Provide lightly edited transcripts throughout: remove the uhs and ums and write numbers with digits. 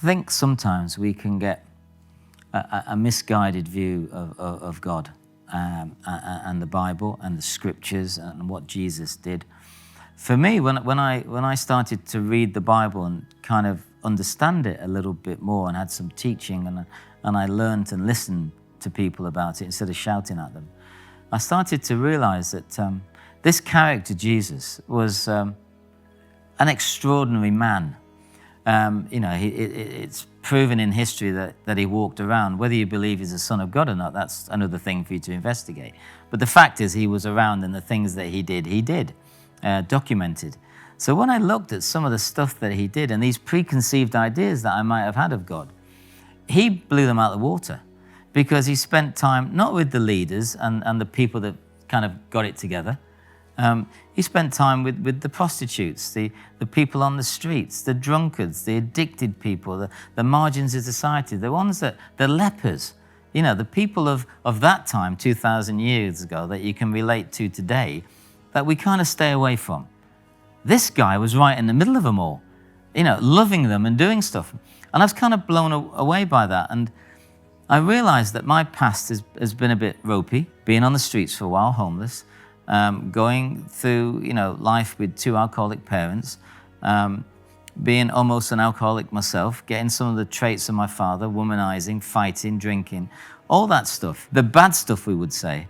think sometimes we can get a misguided view of God and the Bible and the scriptures and what Jesus did. For me, when I started to read the Bible and kind of understand it a little bit more and had some teaching and I learned and listened to people about it instead of shouting at them, I started to realize that this character, Jesus, was an extraordinary man. It's proven in history that he walked around. Whether you believe he's the Son of God or not, that's another thing for you to investigate. But the fact is he was around, and the things that he did, documented. So when I looked at some of the stuff that he did and these preconceived ideas that I might have had of God, he blew them out of the water, because he spent time not with the leaders and the people that kind of got it together. He spent time with the prostitutes, the people on the streets, the drunkards, the addicted people, the margins of society, the ones the lepers, the people of that time, 2,000 years ago, that you can relate to today, that we kind of stay away from. This guy was right in the middle of them all, loving them and doing stuff. And I was kind of blown away by that. And I realized that my past has been a bit ropey, being on the streets for a while, homeless, going through, life with 2 alcoholic parents, being almost an alcoholic myself, getting some of the traits of my father, womanizing, fighting, drinking, all that stuff, the bad stuff, we would say.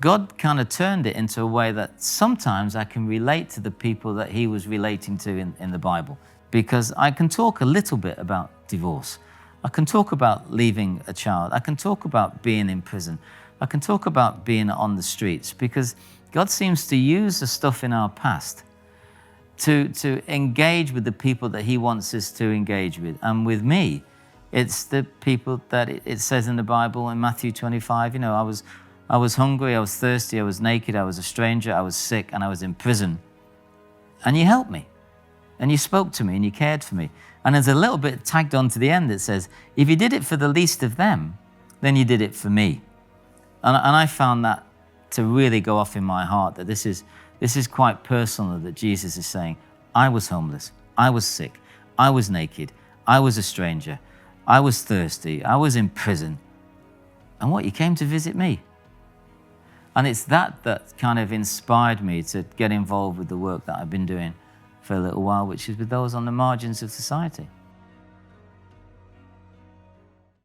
God kind of turned it into a way that sometimes I can relate to the people that he was relating to in the Bible, because I can talk a little bit about divorce. I can talk about leaving a child. I can talk about being in prison. I can talk about being on the streets, because God seems to use the stuff in our past to engage with the people that he wants us to engage with. And with me, it's the people that it says in the Bible in Matthew 25, I was hungry, I was thirsty, I was naked, I was a stranger, I was sick, and I was in prison. And you helped me, and you spoke to me, and you cared for me. And there's a little bit tagged on to the end that says, if you did it for the least of them, then you did it for me. And I found that to really go off in my heart, that this is quite personal, that Jesus is saying, I was homeless, I was sick, I was naked, I was a stranger, I was thirsty, I was in prison. And what, you came to visit me? And it's that kind of inspired me to get involved with the work that I've been doing for a little while, which is with those on the margins of society.